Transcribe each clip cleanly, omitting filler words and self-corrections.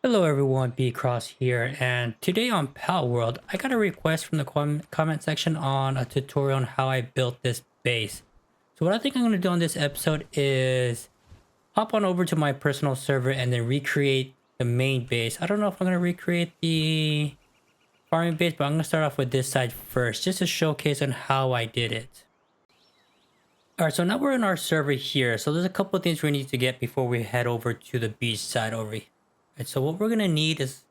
Hello everyone, B Cross here, and today on Palworld, I got a request from the comment section on a tutorial on how I built this base. So what I think I'm going to do on this episode is hop on over to my personal server and then recreate the main base. I don't know if I'm going to recreate the farming base, but I'm going to start off with this side first, just to showcase on how I did it. Alright, so now we're in our server here. So there's a couple of things we need to get before we head over to the beach side over here. Right, so what we're gonna need is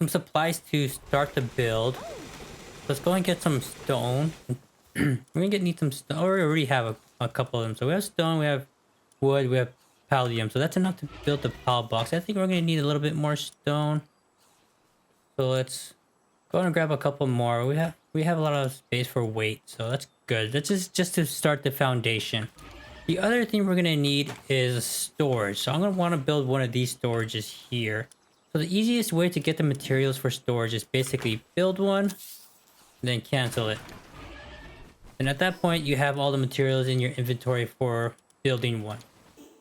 some supplies to start the build. Let's go and get some stone. We're gonna need some stone. Oh, we already have a couple of them. So we have stone, we have wood, we have pallium. So that's enough to build the pal box. I think we're gonna need a little bit more stone. So let's go and grab a couple more. We have a lot of space for weight, so that's good. That's just to start the foundation. The other thing we're gonna need is storage. So I'm gonna want to build one of these storages here. So the easiest way to get the materials for storage is basically build one, then cancel it. And at that point, you have all the materials in your inventory for building one.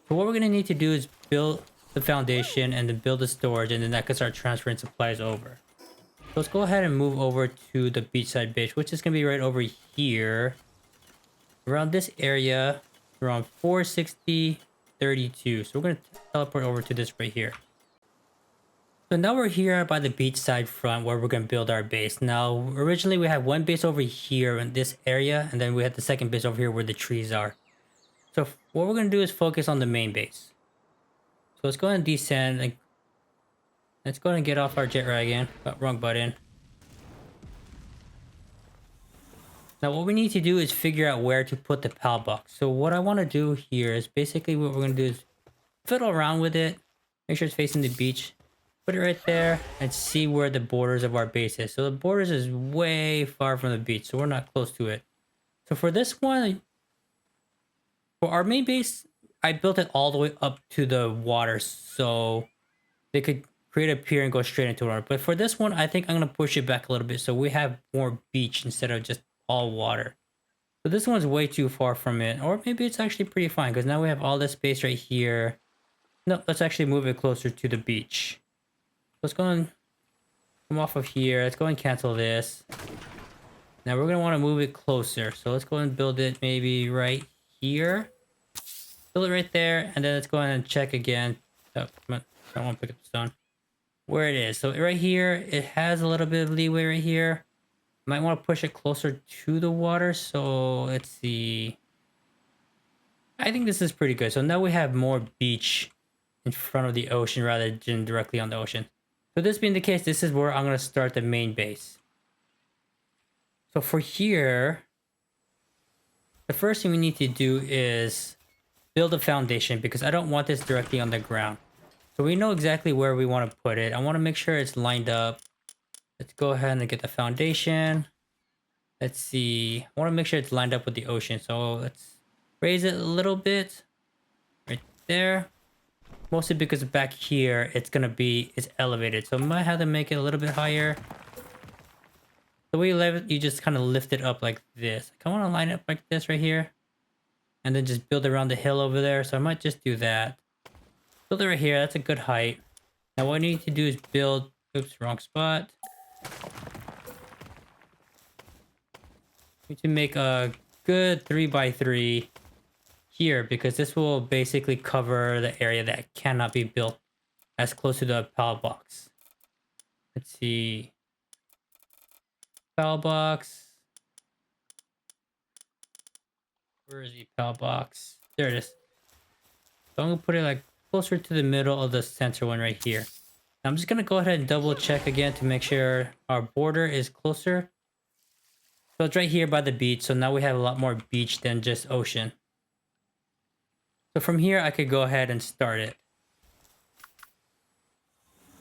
So what we're gonna need to do is build the foundation and then build the storage, and then that can start transferring supplies over. So let's go ahead and move over to the beachside base, which is gonna be right over here. Around this area. Around 460 32, so we're going to teleport over to this right here. So now we're here by the beachside front where we're going to build our base. Now originally we had one base over here in this area, and then we had the second base over here where the trees are. So what we're going to do is focus on the main base. So let's go ahead and descend. Let's go ahead and get off our jet dragon. Wrong button. Now what we need to do is figure out where to put the pal box. So what I want to do here is basically what we're going to do is fiddle around with it. Make sure it's facing the beach. Put it right there and see where the borders of our base is. So the borders is way far from the beach, so we're not close to it. So for this one, for our main base, I built it all the way up to the water so they could create a pier and go straight into water. But for this one, I think I'm going to push it back a little bit so we have more beach instead of just all water. So this one's way too far from it, or maybe it's actually pretty fine because now we have all this space right here. No, let's actually move it closer to the beach. Let's go and come off of here. Let's go and cancel this. Now we're gonna want to move it closer, so let's go and build it maybe right here. Build it right there, and then let's go ahead and check again. Oh, come on. I don't want to pick up the stone. Where it is. So right here, it has a little bit of leeway right here. Might want to push it closer to the water, so let's see. I think this is pretty good. So now we have more beach in front of the ocean rather than directly on the ocean. So this being the case, this is where I'm going to start the main base. So for here, the first thing we need to do is build a foundation because I don't want this directly on the ground. So we know exactly where we want to put it. I want to make sure it's lined up. Let's go ahead and get the foundation. Let's see. I want to make sure it's lined up with the ocean. So let's raise it a little bit. Right there. Mostly because back here, it's elevated. So I might have to make it a little bit higher. The way you leave it, you just kind of lift it up like this. I want to line it up like this right here. And then just build around the hill over there. So I might just do that. Build it right here. That's a good height. Now what I need to do is build... Oops, wrong spot. We need to make a good 3x3 here because this will basically cover the area that cannot be built as close to the pallet box. Let's see. Pallet box. Where is the pallet box? There it is. So I'm going to put it like closer to the middle of the center one right here. I'm just going to go ahead and double check again to make sure our border is closer. So it's right here by the beach. So now we have a lot more beach than just ocean. So from here, I could go ahead and start it.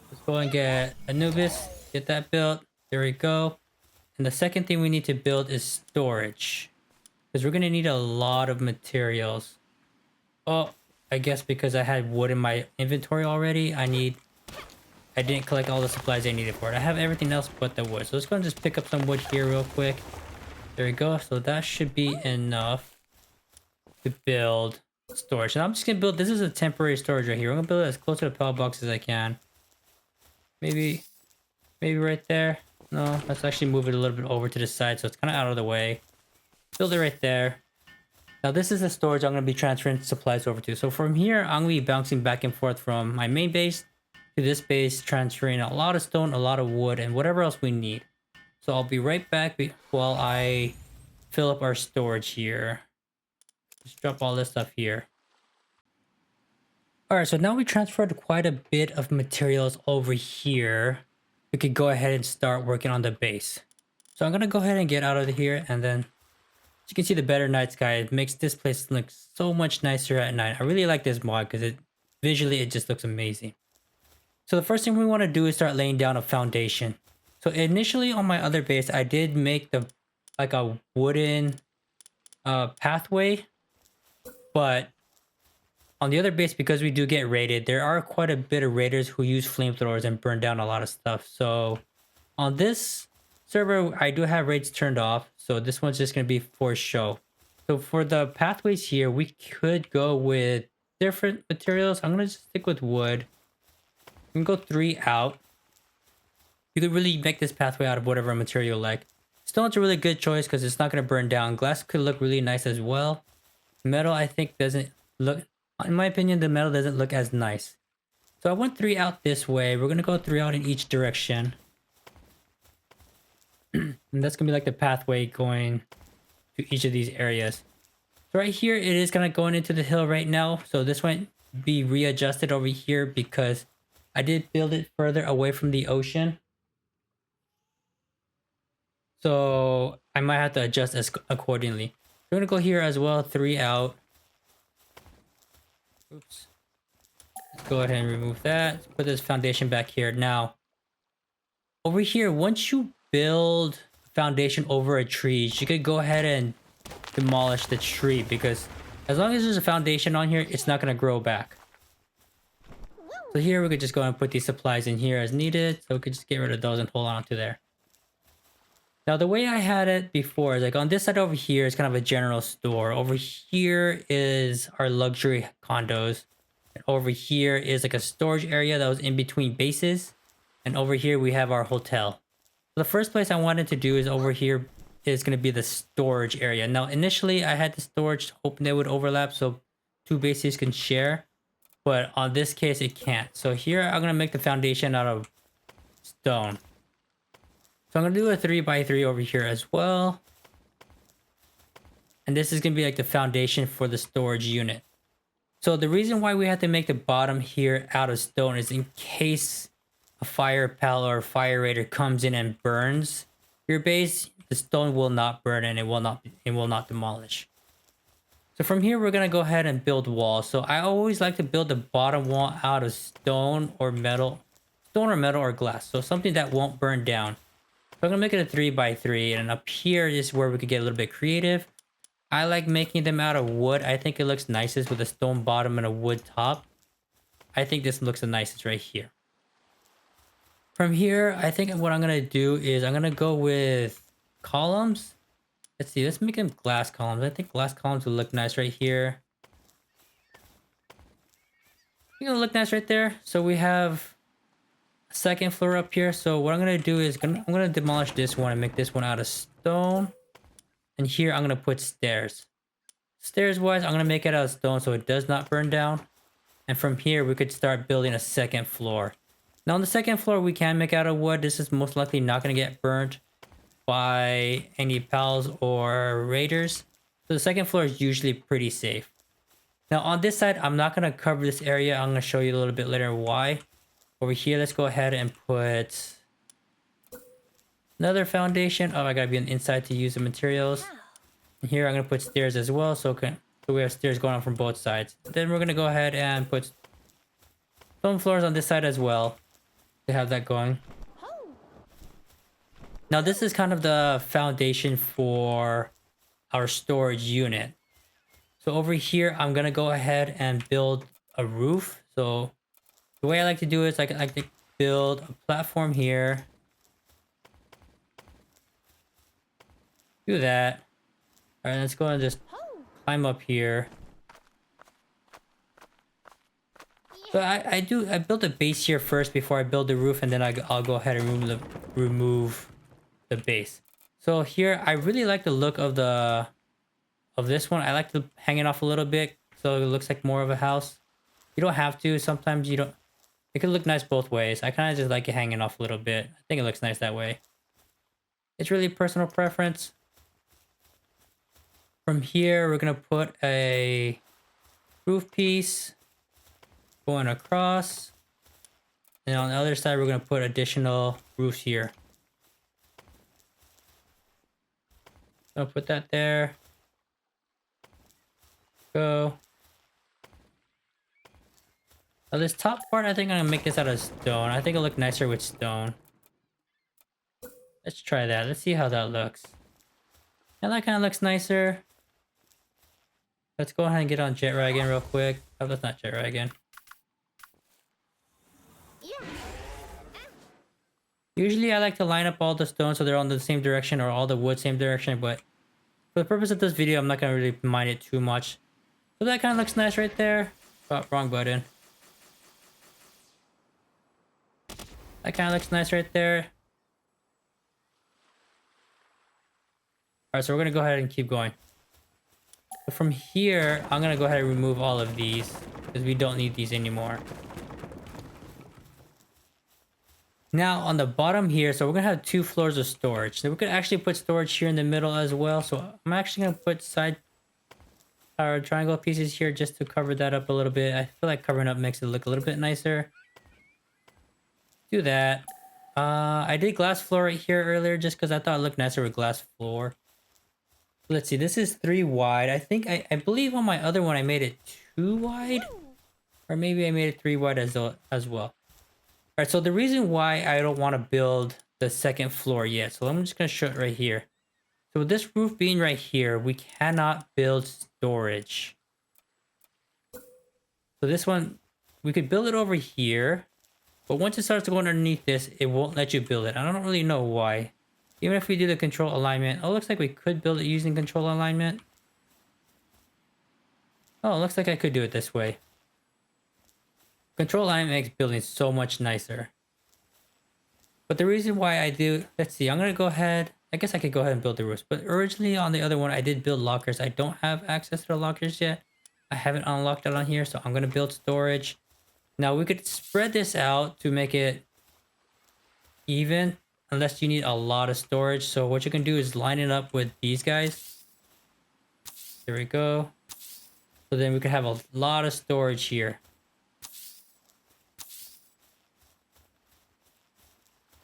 Let's go and get Anubis. Get that built. There we go. And the second thing we need to build is storage. Because we're going to need a lot of materials. Oh, I guess because I had wood in my inventory already, I didn't collect all the supplies I needed for it. I have everything else but the wood. So let's go and just pick up some wood here real quick. There we go. So that should be enough to build storage. And I'm just going to build... This is a temporary storage right here. I'm going to build it as close to the pallet box as I can. Maybe right there. No, let's actually move it a little bit over to the side so it's kind of out of the way. Build it right there. Now this is the storage I'm going to be transferring supplies over to. So from here, I'm going to be bouncing back and forth from my main base to this base, transferring a lot of stone, a lot of wood, and whatever else we need. So I'll be right back while I fill up our storage here. Just drop all this stuff here. Alright, so now we transferred quite a bit of materials over here. We could go ahead and start working on the base. So I'm going to go ahead and get out of here, and then as you can see the better night sky, it makes this place look so much nicer at night. I really like this mod because visually it just looks amazing. So the first thing we want to do is start laying down a foundation. So initially on my other base, I did make like a wooden pathway, but on the other base, because we do get raided, there are quite a bit of raiders who use flamethrowers and burn down a lot of stuff. So on this server, I do have raids turned off. So this one's just going to be for show. So for the pathways here, we could go with different materials. I'm going to just stick with wood. We can go 3 out. You could really make this pathway out of whatever material you like. Stone's a really good choice because it's not going to burn down. Glass could look really nice as well. Metal, I think, doesn't look... In my opinion, the metal doesn't look as nice. So I went 3 out this way. We're going to go 3 out in each direction. And that's going to be like the pathway going to each of these areas. So right here, it is kind of going into the hill right now. So this might be readjusted over here because I did build it further away from the ocean. So I might have to adjust accordingly. We're going to go here as well, 3 out. Oops. Let's go ahead and remove that. Let's put this foundation back here. Now, over here, once you build a foundation over a tree, you could go ahead and demolish the tree because as long as there's a foundation on here, it's not going to grow back. So here we could just go and put these supplies in here as needed. So we could just get rid of those and hold on to there. Now, the way I had it before is like on this side over here is kind of a general store. Over here is our luxury condos. And over here is like a storage area that was in between bases. And over here we have our hotel. So the first place I wanted to do is over here is going to be the storage area. Now, initially I had the storage hoping they would overlap so 2 bases can share. But on this case, it can't. So here I'm going to make the foundation out of stone. So I'm going to do a 3x3 over here as well. And this is going to be like the foundation for the storage unit. So the reason why we have to make the bottom here out of stone is in case a fire pal or a fire raider comes in and burns your base, the stone will not burn and it will not demolish. So from here, we're going to go ahead and build walls. So I always like to build the bottom wall out of stone or metal or glass. So something that won't burn down. So I'm going to make it a 3x3, and up here is where we could get a little bit creative. I like making them out of wood. I think it looks nicest with a stone bottom and a wood top. I think this looks the nicest right here. From here, I think what I'm going to do is I'm going to go with columns. Let's see, let's make them glass columns. I think glass columns will look nice right here. It's going to look nice right there. So we have second floor up here. So what I'm gonna do is I'm gonna demolish this one and make this one out of stone, and here I'm gonna put stairs. Stairs wise, I'm gonna make it out of stone so it does not burn down, and from here we could start building a second floor. Now on the second floor we can make out of wood. This is most likely not gonna get burnt by any pals or raiders, so the second floor is usually pretty safe. Now on this side, I'm not gonna cover this area. I'm gonna show you a little bit later why. Over here, let's go ahead and put another foundation. Oh, I gotta be on the inside to use the materials. And here, I'm gonna put stairs as well, so we have stairs going on from both sides. Then we're gonna go ahead and put stone floors on this side as well to have that going. Now, this is kind of the foundation for our storage unit. So over here, I'm gonna go ahead and build a roof. So the way I like to do it is I like to build a platform here. Do that. Alright, let's go and just climb up here. So I built a base here first before I build the roof, and then I'll go ahead and remove the base. So here I really like the look of this one. I like to hang it off a little bit so it looks like more of a house. You don't have to. Sometimes you don't. It could look nice both ways. I kind of just like it hanging off a little bit. I think it looks nice that way. It's really personal preference. From here, we're gonna put a roof piece going across. And on the other side, we're going to put additional roofs here. I'll put that there. Go. Now this top part, I think I'm going to make this out of stone. I think it'll look nicer with stone. Let's try that. Let's see how that looks. And that kind of looks nicer. Let's go ahead and get on Jet Wagon real quick. Oh, that's not Jet Wagon. Usually I like to line up all the stones so they're on the same direction, or all the wood same direction, but for the purpose of this video, I'm not going to really mind it too much. So that kind of looks nice right there. Oh, wrong button. That kind of looks nice right there. Alright, so we're going to go ahead and keep going. So from here, I'm going to go ahead and remove all of these because we don't need these anymore. Now on the bottom here, so we're gonna have 2 floors of storage. So we could actually put storage here in the middle as well. So I'm actually gonna put side or triangle pieces here just to cover that up a little bit. I feel like covering up makes it look a little bit nicer. Do that. I did glass floor right here earlier just because I thought it looked nicer with glass floor. Let's see, this is 3 wide. I think I believe on my other one I made it 2 wide, or maybe I made it 3 wide as well. Alright, so the reason why I don't want to build the second floor yet, so I'm just going to show it right here. So with this roof being right here, we cannot build storage. So this one, we could build it over here, but once it starts to go underneath this, it won't let you build it. I don't really know why. Even if we do the control alignment, oh, it looks like we could build it using control alignment. Oh, it looks like I could do it this way. Control alignment makes building so much nicer. But the reason why I do... Let's see, I'm going to go ahead... I guess I could go ahead and build the roofs. But originally on the other one, I did build lockers. I don't have access to the lockers yet. I haven't unlocked it on here, so I'm going to build storage. Now, we could spread this out to make it even, unless you need a lot of storage. So what you can do is line it up with these guys. There we go. So then we could have a lot of storage here.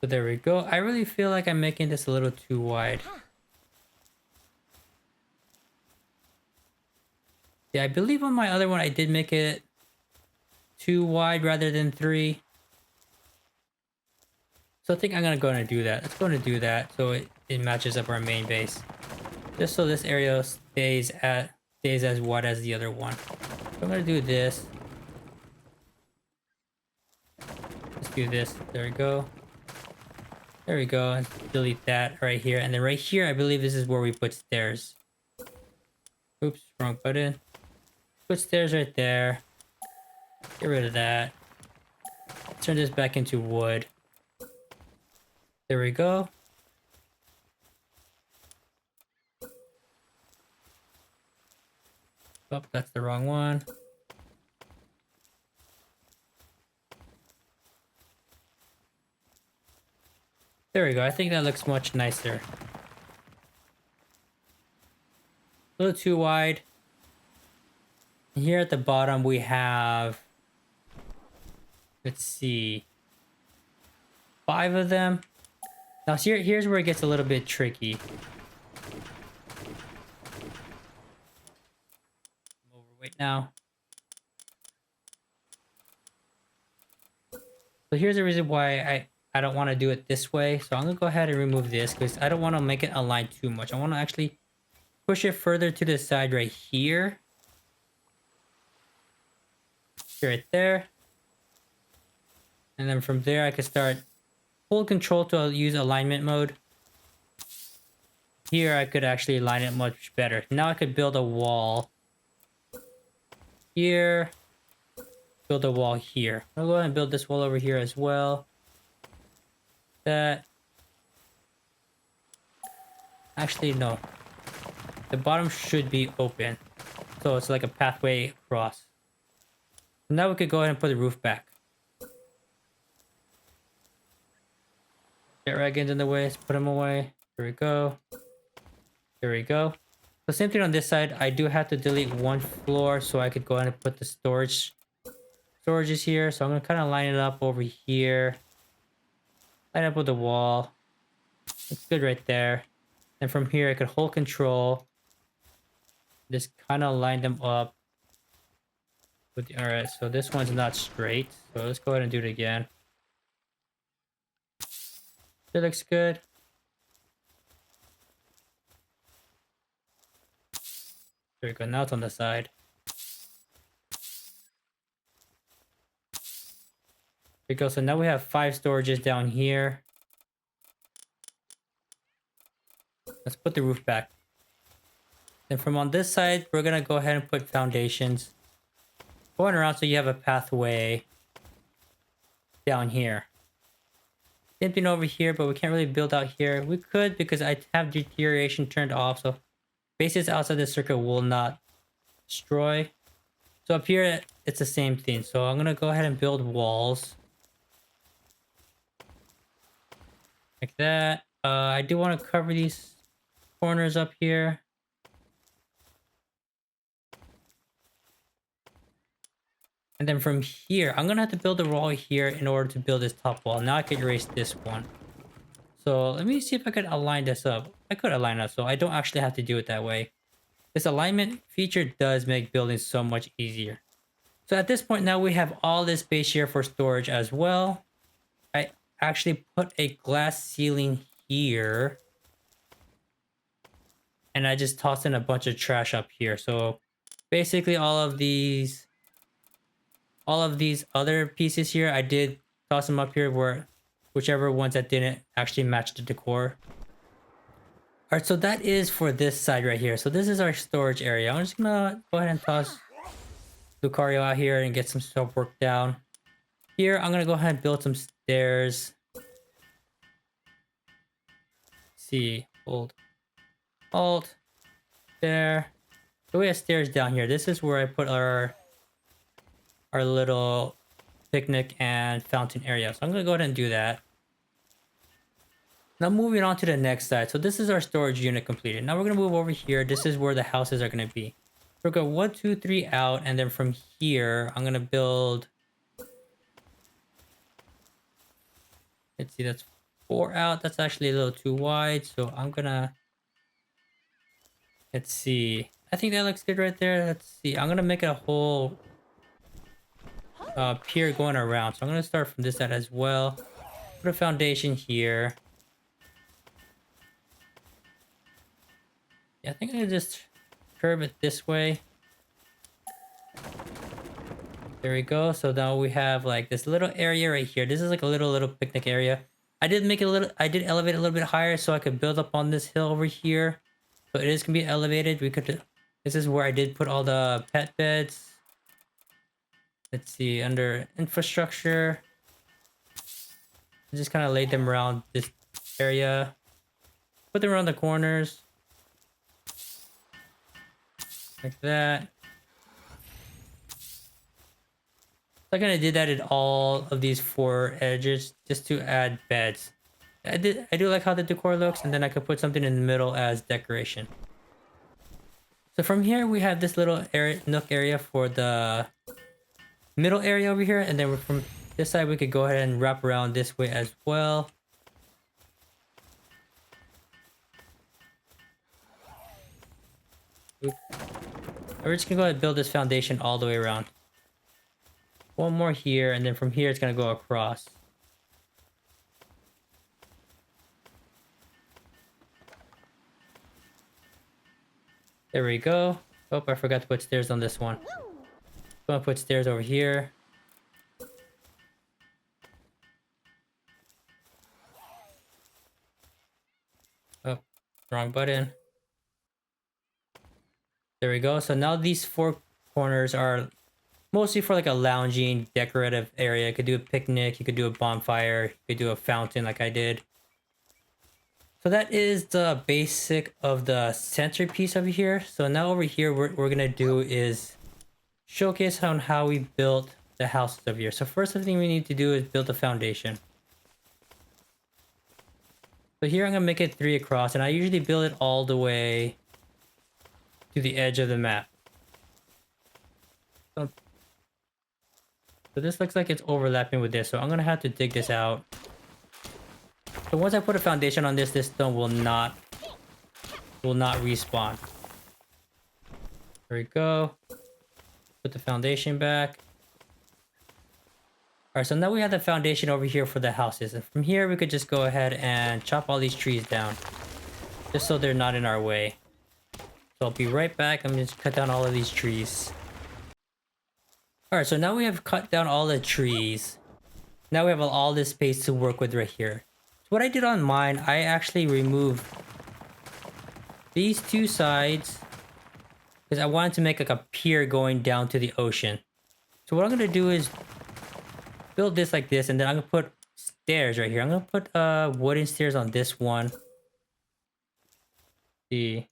So there we go. I really feel like I'm making this a little too wide. Yeah, I believe on my other one I did make it 2 wide rather than 3. So I think I'm gonna go and do that. Let's go and do that so it matches up our main base. Just so this area stays as wide as the other one. So I'm gonna do this. Let's do this. There we go. There we go, and delete that right here. And then right here, I believe this is where we put stairs. Oops, wrong button. Put stairs right there. Get rid of that. Turn this back into wood. There we go. Oh, that's the wrong one. There we go. I think that looks much nicer. A little too wide. And here at the bottom we have, let's see, 5 of them. Now here's where it gets a little bit tricky. I'm overweight now. So here's the reason why I don't want to do it this way. So I'm going to go ahead and remove this because I don't want to make it align too much. I want to actually push it further to the side right here. Right there. And then from there I can start full control to use alignment mode. Here I could actually align it much better. Now I could build a wall here. build a wall here. I'll go ahead and build this wall over here as well. That. Actually, no. The bottom should be open. So it's like a pathway across. Now we could go ahead and put the roof back. Get wagons in the way, let's put them away. Here we go. There we go. So same thing on this side. I do have to delete one floor so I could go ahead and put the storages here. So I'm gonna kind of line it up over here. Line up with the wall. It's good right there. And from here I could hold control. Just kind of line them up. Alright, so this one's not straight. So let's go ahead and do it again. It looks good. There we go. Now it's on the side. There we go. So now we have 5 storages down here. Let's put the roof back. Then from on this side, we're going to go ahead and put foundations. Going around so you have a pathway down here. Same thing over here, but we can't really build out here. We could because I have deterioration turned off. So bases outside the circle will not destroy. So up here, it's the same thing. So I'm going to go ahead and build walls. Like that. I do want to cover these corners up here. And then from here, I'm going to have to build a wall here in order to build this top wall. Now I can erase this one. So let me see if I could align this up. I could align it so I don't actually have to do it that way. This alignment feature does make building so much easier. So at this point now we have all this space here for storage as well. I actually put a glass ceiling here. And I just tossed in a bunch of trash up here. So basically all of these other pieces here, I did toss them up here where whichever ones that didn't actually match the decor. Alright, so that is for this side right here. So this is our storage area. I'm just gonna go ahead and toss Lucario out here and get some stuff worked down. Here, I'm gonna go ahead and build some stairs. Let's see, hold Alt there. So we have stairs down here. This is where I put our little picnic and fountain area. So I'm gonna go ahead and do that. Now moving on to the next side. So this is our storage unit completed. Now we're gonna move over here. This is where the houses are gonna be. We're gonna go 1, 2, 3 out, and then from here I'm gonna build. Let's see, that's 4 out. That's actually a little too wide. So I'm gonna. Let's see. I think that looks good right there. Let's see. I'm gonna make a whole pier going around. So I'm gonna start from this side as well. Put a foundation here. Yeah, I think I'm gonna just curve it this way. There we go. So now we have like this little area right here. This is like a little picnic area. I did make it a little. I did elevate it a little bit higher so I could build up on this hill over here. So it is gonna be elevated. We could. This is where I did put all the pet beds. Let's see, under infrastructure. I just kind of laid them around this area. Put them around the corners. Like that. So I kind of did that at all of these 4 edges just to add beds. I do like how the decor looks, and then I could put something in the middle as decoration. So from here we have this little nook area for the middle area over here, and then from this side we could go ahead and wrap around this way as well. Oop. We're just gonna go ahead and build this foundation all the way around. One more here, and then from here it's gonna go across. There we go. Oh, I forgot to put stairs on this one. I'm gonna put stairs over here. Oh, wrong button. There we go. So now these 4 corners are Mostly for like a lounging, decorative area. You could do a picnic, you could do a bonfire, you could do a fountain like I did. So that is the basic of the centerpiece over here. So now over here, what we're gonna do is showcase on how we built the houses over here. So first thing we need to do is build a foundation. So here I'm gonna make it 3 across, and I usually build it all the way to the edge of the map. So this looks like it's overlapping with this, so I'm gonna have to dig this out. So once I put a foundation on this, this stone will not respawn. There we go. Put the foundation back. Alright, so now we have the foundation over here for the houses. And from here, we could just go ahead and chop all these trees down. Just so they're not in our way. So I'll be right back. I'm just cut down all of these trees. Alright, so now we have cut down all the trees. Now we have all this space to work with right here. So what I did on mine, I actually removed these 2 sides because I wanted to make like a pier going down to the ocean. So what I'm going to do is build this like this, and then I'm going to put stairs right here. I'm going to put wooden stairs on this one. See,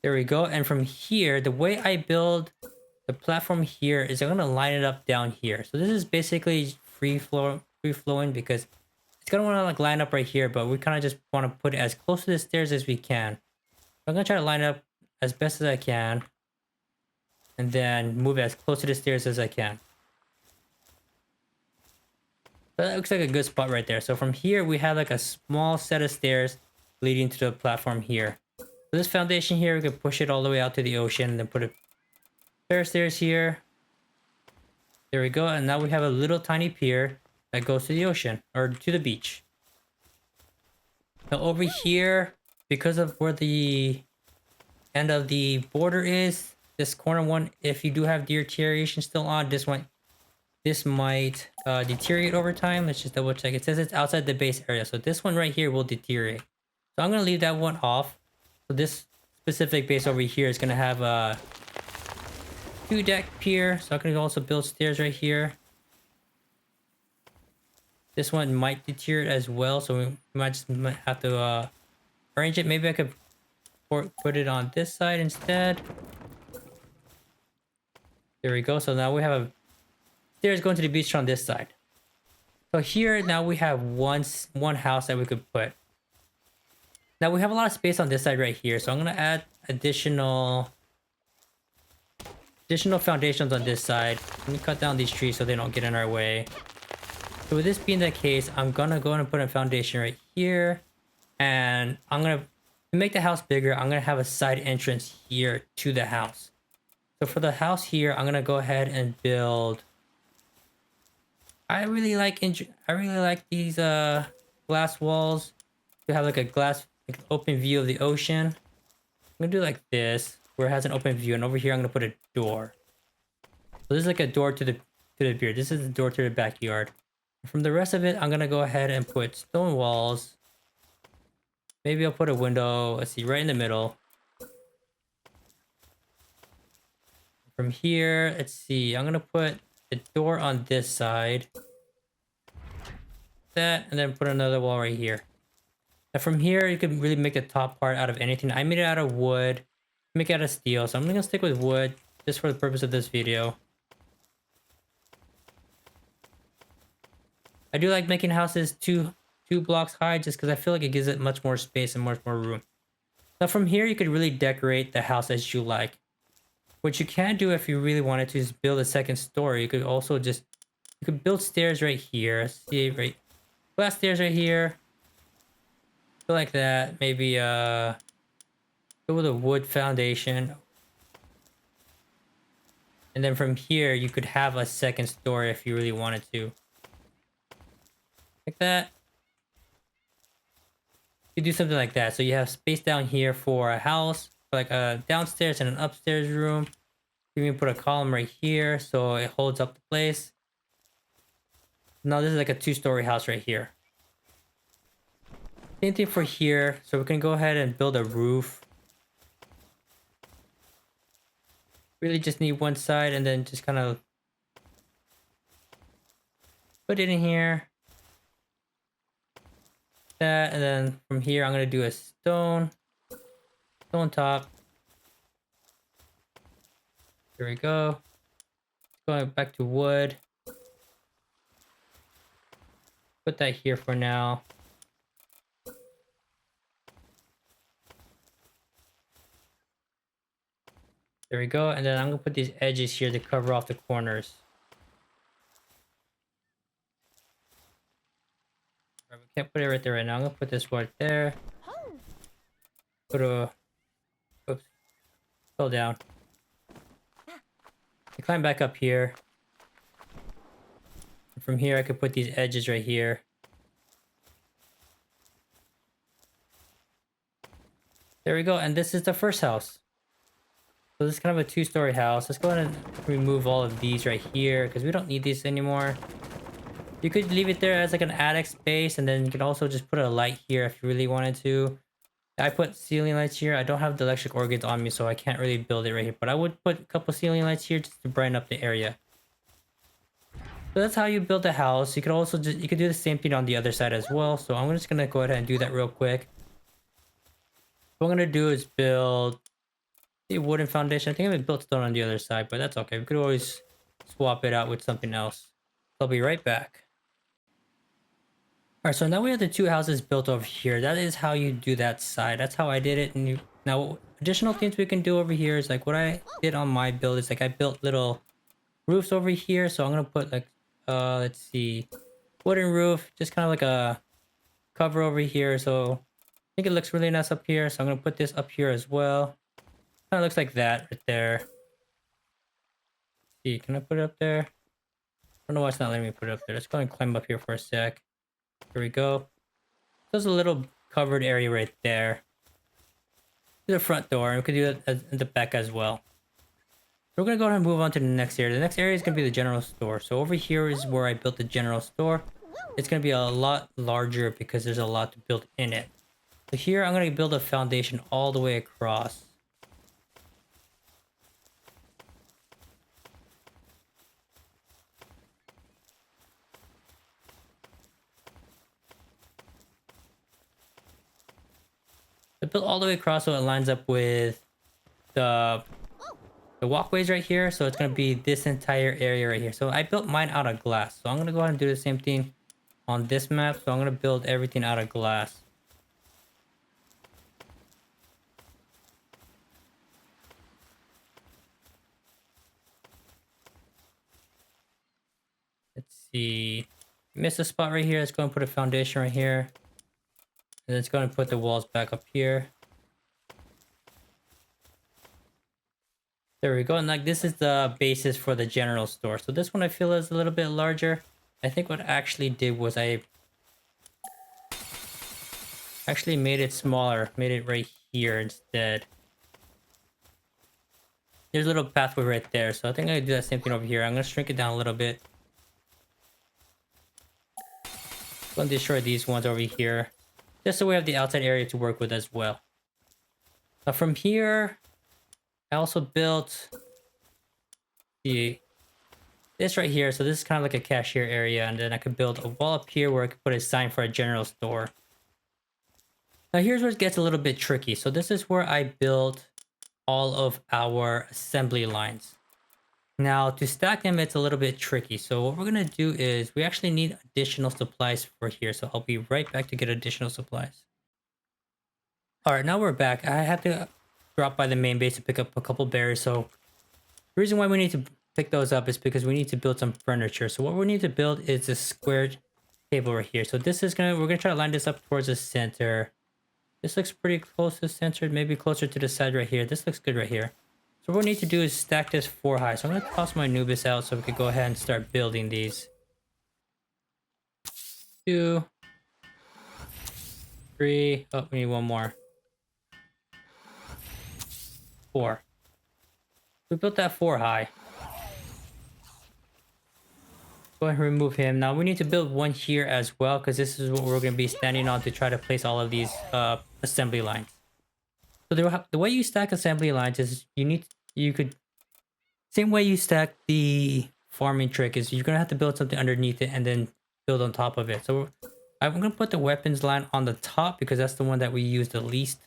there we go. And from here, the way I build the platform here is I'm going to line it up down here. So this is basically free flowing because it's going to want to like line up right here, but we kind of just want to put it as close to the stairs as we can. I'm going to try to line it up as best as I can, and then move as close to the stairs as I can. So that looks like a good spot right there. So from here, we have like a small set of stairs leading to the platform here. So this foundation here, we can push it all the way out to the ocean and then put a pair of stairs here. There we go. And now we have a little tiny pier that goes to the ocean or to the beach. Now over here, because of where the end of the border is, this corner one, if you do have deterioration still on, this might deteriorate over time. Let's just double check. It says it's outside the base area, so this one right here will deteriorate. So I'm gonna leave that one off. So this specific base over here is gonna have a 2-deck pier. So I can also build stairs right here. This one might deteriorate as well, so we might have to arrange it. Maybe I could put it on this side instead. There we go. So now we have a stairs going to the beach on this side. So here now we have one house that we could put. Now we have a lot of space on this side right here, so I'm gonna add additional foundations on this side. Let me cut down these trees so they don't get in our way. So with this being the case, I'm gonna go and put a foundation right here, and to make the house bigger, I'm gonna have a side entrance here to the house. So for the house here, I'm gonna go ahead and build. I really like these glass walls to have like a open view of the ocean. I'm gonna do like this, where it has an open view, and over here I'm gonna put a door. So this is like a door to the pier. This is the door to the backyard. From the rest of it, I'm gonna go ahead and put stone walls. Maybe I'll put a window. Let's see, right in the middle. From here, let's see. I'm gonna put the door on this side. That, and then put another wall right here. And from here, you can really make the top part out of anything. I made it out of wood. Make it out of steel. So I'm gonna stick with wood just for the purpose of this video. I do like making houses two blocks high just because I feel like it gives it much more space and much more room. Now from here, you could really decorate the house as you like. What you can do if you really wanted to is build a second story. You could also you could build stairs right here. See, right, glass stairs right here. Go like that. Maybe go with a wood foundation. And then from here, you could have a second story if you really wanted to. Like that. You do something like that. So you have space down here for a house, like a downstairs and an upstairs room. You can put a column right here so it holds up the place. Now this is like a 2-story house right here. Same thing for here. So we can go ahead and build a roof. Really just need one side and then just kind of Put it in here. That, and then from here, I'm gonna do a stone top. Here we go. Going back to wood. Put that here for now. There we go. And then I'm gonna put these edges here to cover off the corners. Right, we can't put it right there right now. I'm gonna put this right there. Put a... Oops. Fell down. I climb back up here. And from here, I could put these edges right here. There we go. And this is the first house. So this is kind of a two-story house. Let's go ahead and remove all of these right here because we don't need these anymore. You could leave it there as like an attic space, and then you could also just put a light here if you really wanted to. I put ceiling lights here. I don't have the electric organs on me, so I can't really build it right here. But I would put a couple ceiling lights here just to brighten up the area. So that's how you build a house. You could also just, you could do the same thing on the other side as well. So I'm just gonna go ahead and do that real quick. What I'm gonna do is build a wooden foundation. I think I haven't built stone on the other side, but that's okay. We could always swap it out with something else. I'll be right back. Alright, so now we have the two houses built over here. That is how you do that side. That's how I did it. And now additional things we can do over here is like what I did on my build is like I built little roofs over here. So I'm gonna put like let's see, wooden roof, just kind of like a cover over here. So I think it looks really nice up here. So I'm gonna put this up here as well. Kind of looks like that right there. Let's see, can I put it up there? I don't know why it's not letting me put it up there. Let's go and climb up here for a sec. Here we go. There's a little covered area right there. The front door, and we could do it in the back as well. So we're gonna go ahead and move on to the next area. The next area is gonna be the general store. So over here is where I built the general store. It's gonna be a lot larger because there's a lot to build in it. So here I'm gonna build a foundation all the way across. I built all the way across so it lines up with the walkways right here. So it's going to be this entire area right here. So I built mine out of glass. So I'm going to go ahead and do the same thing on this map. So I'm going to build everything out of glass. Let's see. Missed a spot right here. Let's go and put a foundation right here. And it's going to put the walls back up here. There we go. And like this is the basis for the general store. So this one I feel is a little bit larger. I think what I actually did was I actually made it smaller. Made it right here instead. There's a little pathway right there. So I think I do that same thing over here. I'm going to shrink it down a little bit. I'm going to destroy these ones over here. Just so we have the outside area to work with as well. Now from here, I also built this right here. So this is kind of like a cashier area. And then I could build a wall up here where I could put a sign for a general store. Now here's where it gets a little bit tricky. So this is where I built all of our assembly lines. Now to stack them, it's a little bit tricky. So what we're going to do is we actually need additional supplies for here. So I'll be right back to get additional supplies. All right, now we're back. I had to drop by the main base to pick up a couple berries. So the reason why we need to pick those up is because we need to build some furniture. So what we need to build is a square table right here. So this is we're gonna try to line this up towards the center. This looks pretty close to centered, maybe closer to the side right here. This looks good right here. So what we need to do is stack this 4 high. So I'm gonna toss my Anubis out so we could go ahead and start building these. 2, 3. Oh, we need one more. 4. We built that 4 high. Go ahead and remove him. Now we need to build one here as well because this is what we're going to be standing on to try to place all of these assembly lines. So the way you stack assembly lines is same way you stack the farming trick is you're going to have to build something underneath it and then build on top of it. So I'm gonna put the weapons line on the top because that's the one that we use the least.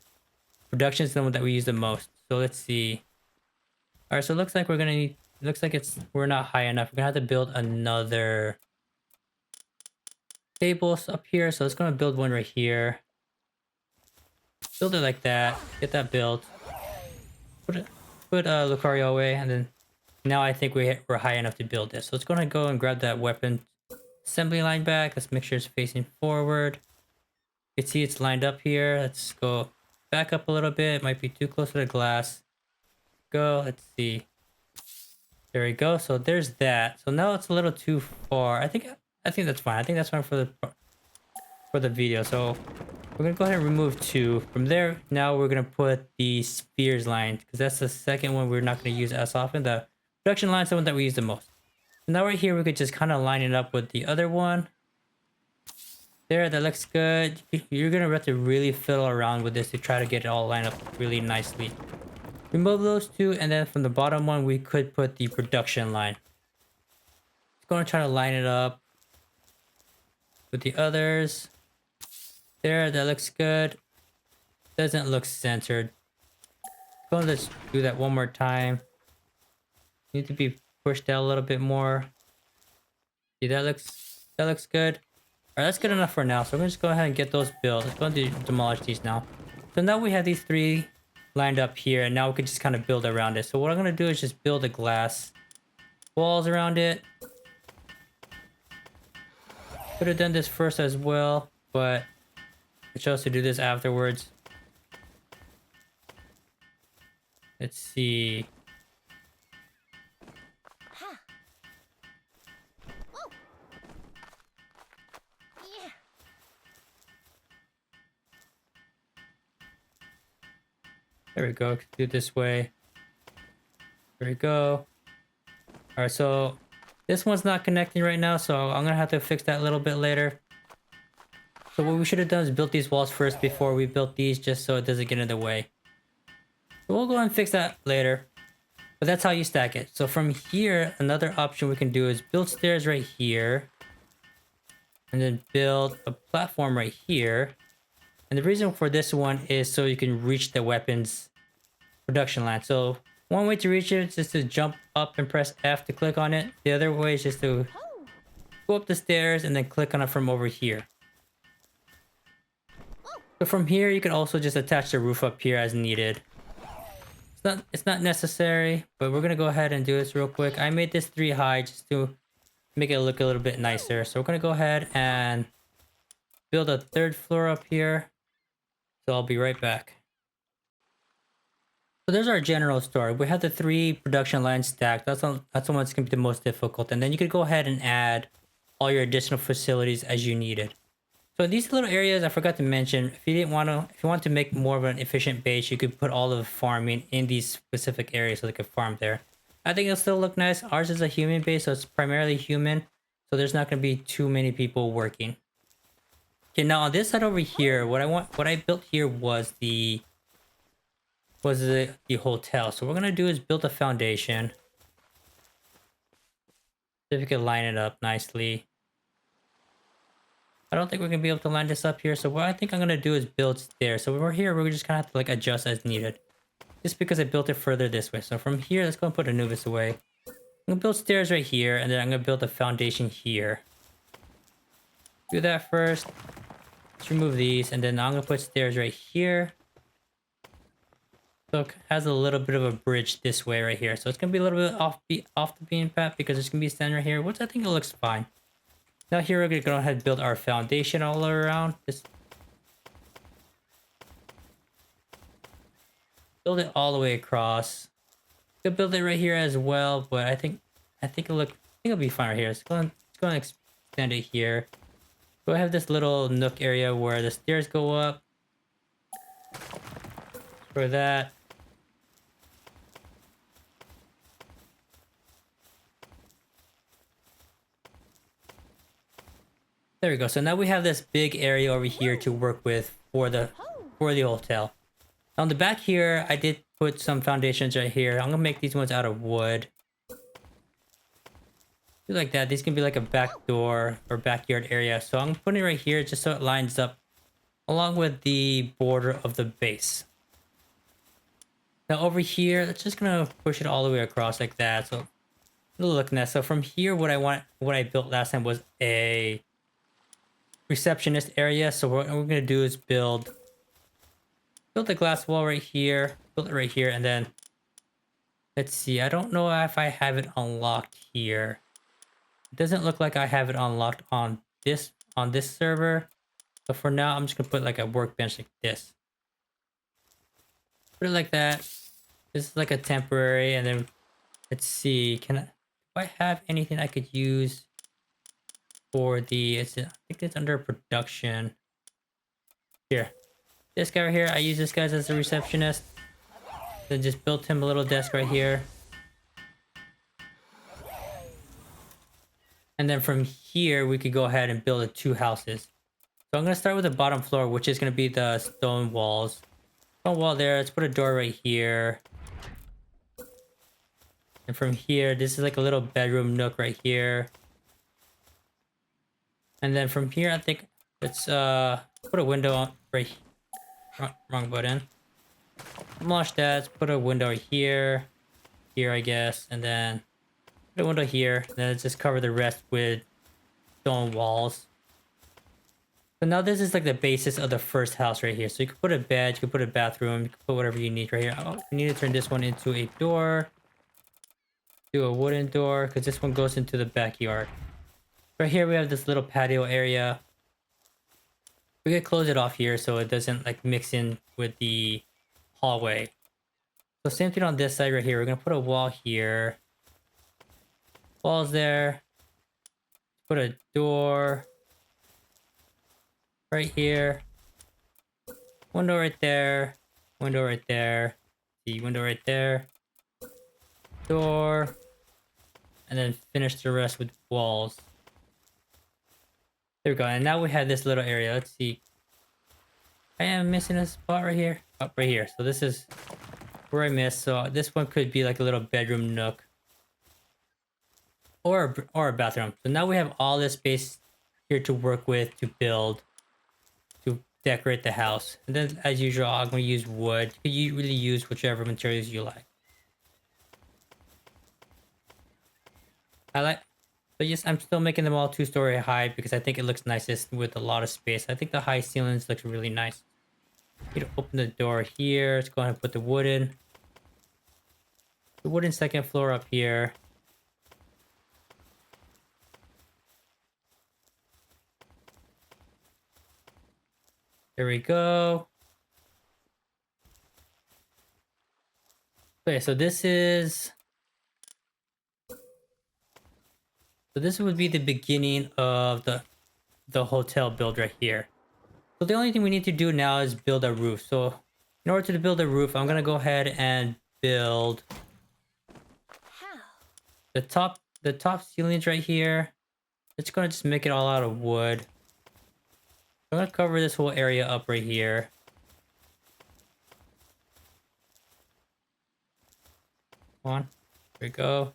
Production is the one that we use the most. So let's see. All right, so it looks like we're gonna need. It looks like we're not high enough. We're gonna have to build another tables up here. So let's go and build one right here. Build it like that. Get that built. Put Lucario away, and then now I think we're high enough to build this. So let's go and grab that weapon assembly line back. Let's make sure it's facing forward. You can see it's lined up here. Let's go back up a little bit. It might be too close to the glass. Go. Let's see. There we go. So there's that. So now it's a little too far. I think that's fine. I think that's fine for the video. So we're gonna go ahead and remove 2 from there. Now we're gonna put the spheres line because that's the second one we're not gonna use as often. The production line is the one that we use the most. So now right here we could just kind of line it up with the other one. There, that looks good. You're gonna have to really fiddle around with this to try to get it all lined up really nicely. Remove those 2, and then from the bottom one we could put the production line. Just gonna try to line it up with the others. There, that looks good. Doesn't look centered. Go, let's do that one more time. Need to be pushed out a little bit more. See, that looks good. Alright, that's good enough for now. So we're gonna just go ahead and get those built. Let's go and demolish these now. So now we have these 3 lined up here, and now we can just kind of build around it. So what I'm gonna do is just build a glass walls around it. Could have done this first as well, but I chose to do this afterwards. Let's see. There we go. Do it this way. There we go. All right, so this one's not connecting right now, so I'm gonna have to fix that a little bit later. So what we should have done is built these walls first before we built these, just so it doesn't get in the way. So we'll go and fix that later. But that's how you stack it. So from here, another option we can do is build stairs right here. And then build a platform right here. And the reason for this one is so you can reach the weapons production line. So one way to reach it is just to jump up and press F to click on it. The other way is just to go up the stairs and then click on it from over here. So from here, you can also just attach the roof up here as needed. It's not necessary, but we're gonna go ahead and do this real quick. I made this 3 high just to make it look a little bit nicer. So we're gonna go ahead and build a 3rd floor up here. So I'll be right back. So there's our general store. We have the 3 production lines stacked. That's the one that's gonna be the most difficult. And then you could go ahead and add all your additional facilities as you needed. So these little areas I forgot to mention, if you want to make more of an efficient base, you could put all of the farming in these specific areas so they could farm there. I think it'll still look nice. Ours is a human base, so it's primarily human. So there's not going to be too many people working. Okay, now on this side over here, what I built here was the hotel. So what we're gonna do is build a foundation. See if we can line it up nicely. I don't think we're gonna be able to line this up here. So what I think I'm gonna do is build stairs. So when we're here, we're just gonna have to like adjust as needed. Just because I built it further this way. So from here, let's go and put Anubis away. I'm gonna build stairs right here, and then I'm gonna build a foundation here. Do that first. Let's remove these, and then I'm gonna put stairs right here. So it has a little bit of a bridge this way right here. So it's gonna be a little bit off the beam path because there's gonna be a stand right here, which I think it looks fine. Now here we're gonna go ahead and build our foundation all around. Just build it all the way across. Could build it right here as well, but I think it'll be fine right here. Let's go and extend it here. So I have this little nook area where the stairs go up. For that. There we go. So now we have this big area over here to work with for the hotel. On the back here, I did put some foundations right here. I'm gonna make these ones out of wood. Do like that. These can be like a back door or backyard area. So I'm putting it right here just so it lines up along with the border of the base. Now over here, it's just gonna push it all the way across like that. So look nice. So from here, what I built last time was a receptionist area. So what we're gonna do is build the glass wall right here, build it right here, and then let's see. I don't know if I have it unlocked here. It doesn't look like I have it unlocked on this server. So for now, I'm just gonna put like a workbench like this. Put it like that. This is like a temporary, and then let's see. Do I have anything I could use for the? I think it's under production. Here, this guy right here. I use this guy as a receptionist. Then just built him a little desk right here. And then from here, we could go ahead and build the 2 houses. So I'm going to start with the bottom floor, which is going to be the stone walls. Stone wall there. Let's put a door right here. And from here, this is like a little bedroom nook right here. And then from here, I think let's put a window on right here. Wrong button. Demolish that. Let's put a window here. Here, I guess. And then put a window here. And then let's just cover the rest with stone walls. So now this is like the basis of the first house right here. So you can put a bed, you can put a bathroom, you can put whatever you need right here. Oh, you need to turn this one into a door. Do a wooden door, because this one goes into the backyard. Right here we have this little patio area. We could close it off here so it doesn't like mix in with the hallway. So same thing on this side right here. We're gonna put a wall here. Walls there. Put a door right here. Window right there. Window right there. The window right there. Door. And then finish the rest with walls. There we go. And now we have this little area. Let's see. I am missing a spot right here. Oh, right here. So this is where I missed. So this one could be like a little bedroom nook. Or a bathroom. So now we have all this space here to work with, to build, to decorate the house. And then as usual, I'm going to use wood. You really use whichever materials you like. But yes, I'm still making them all 2-story high because I think it looks nicest with a lot of space. I think the high ceilings looks really nice. You know, open the door here. Let's go ahead and put the wooden second floor up here. There we go. Okay, so this would be the beginning of the hotel build right here. So the only thing we need to do now is build a roof. So in order to build a roof, I'm gonna go ahead and build the top ceilings right here. It's gonna just make it all out of wood. I'm gonna cover this whole area up right here. Come on, there we go.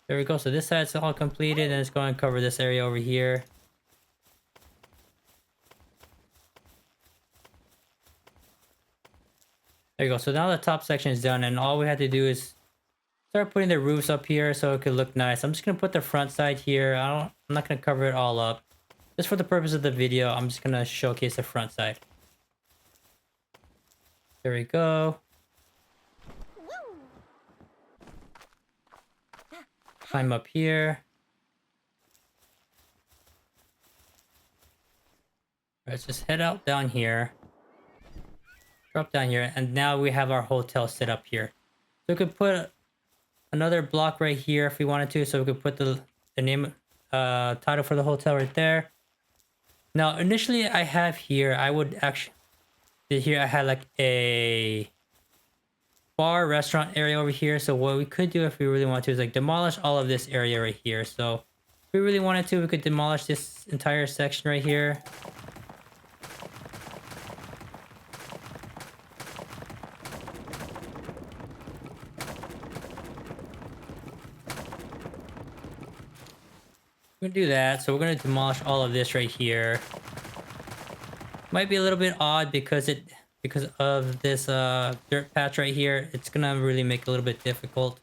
There we go. So this side's all completed, and it's going to cover this area over here. There you go. So now the top section is done, and all we have to do is start putting the roofs up here so it could look nice. I'm just gonna put the front side here. I'm not gonna cover it all up. Just for the purpose of the video, I'm just gonna showcase the front side. There we go. Climb up here. Let's just head out down here. Drop down here, and now we have our hotel set up here. So we could put another block right here if we wanted to. So we could put the name, title for the hotel right there. Now, initially I have here, I would actually, here I had like a bar restaurant area over here. So what we could do if we really want to is like demolish all of this area right here. So if we really wanted to, we could demolish this entire section right here. We're gonna do that. So we're gonna demolish all of this right here. Might be a little bit odd because of this dirt patch right here. It's gonna really make it a little bit difficult.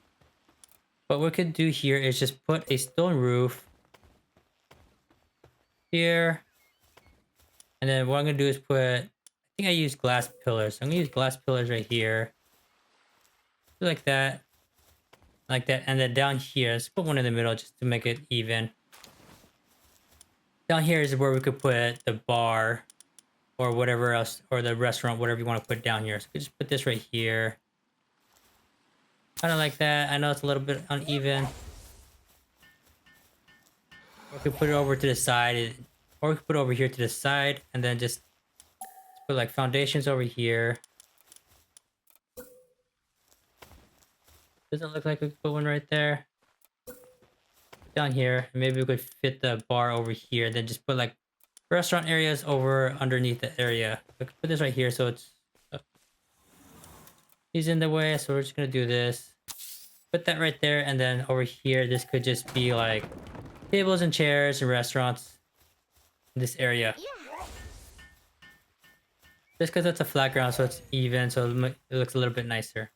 What we could do here is just put a stone roof here. And then what I'm gonna do is I think I use glass pillars. I'm gonna use glass pillars right here. Like that. Like that. And then down here, let's put one in the middle just to make it even. Down here is where we could put the bar or whatever else, or the restaurant, whatever you want to put down here. So we just put this right here. Kind of like that. I know it's a little bit uneven. We could put it over to the side, or we could put it over here to the side, and then just put like foundations over here. Doesn't look like we could put one right there. Down here, maybe we could fit the bar over here, then just put like restaurant areas over underneath the area. We could put this right here so it's he's in the way, so we're just gonna do this. Put that right there, and then over here, this could just be like tables and chairs and restaurants in this area. Just because it's a flat ground, so it's even, so it looks a little bit nicer.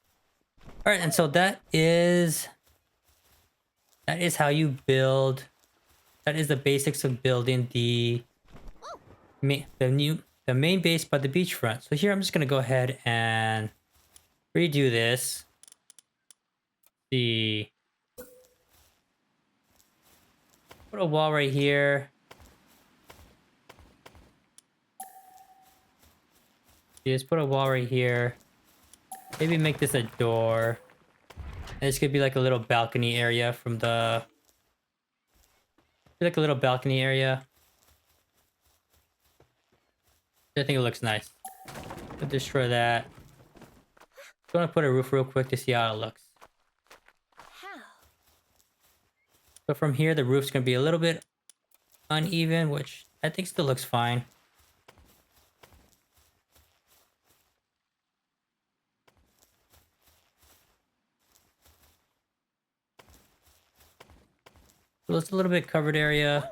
All right, and so that is how you build. That is the basics of building the main base by the beachfront. So here I'm just gonna go ahead and redo this. Put a wall right here. Just put a wall right here. Maybe make this a door. And this could be like a little balcony area from the... like a little balcony area. I think it looks nice. I'll destroy that. I'm gonna put a roof real quick to see how it looks. So from here, the roof's gonna be a little bit uneven, which I think still looks fine. So it's a little bit covered area.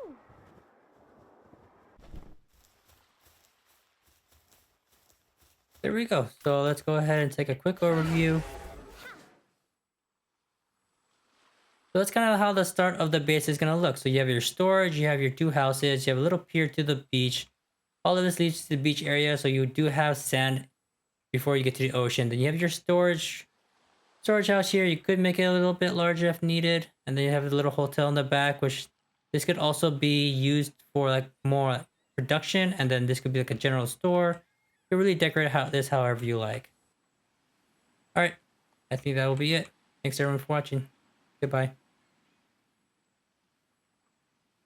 There we go. So let's go ahead and take a quick overview. So that's kind of how the start of the base is going to look. So you have your storage, you have your two houses, you have a little pier to the beach. All of this leads to the beach area, so you do have sand before you get to the ocean. Then you have your storage house here. You could make it a little bit larger if needed. And then you have a little hotel in the back, which this could also be used for like more production. And then this could be like a general store. You really decorate this however you like. All right, I think that will be it. Thanks everyone for watching. Goodbye.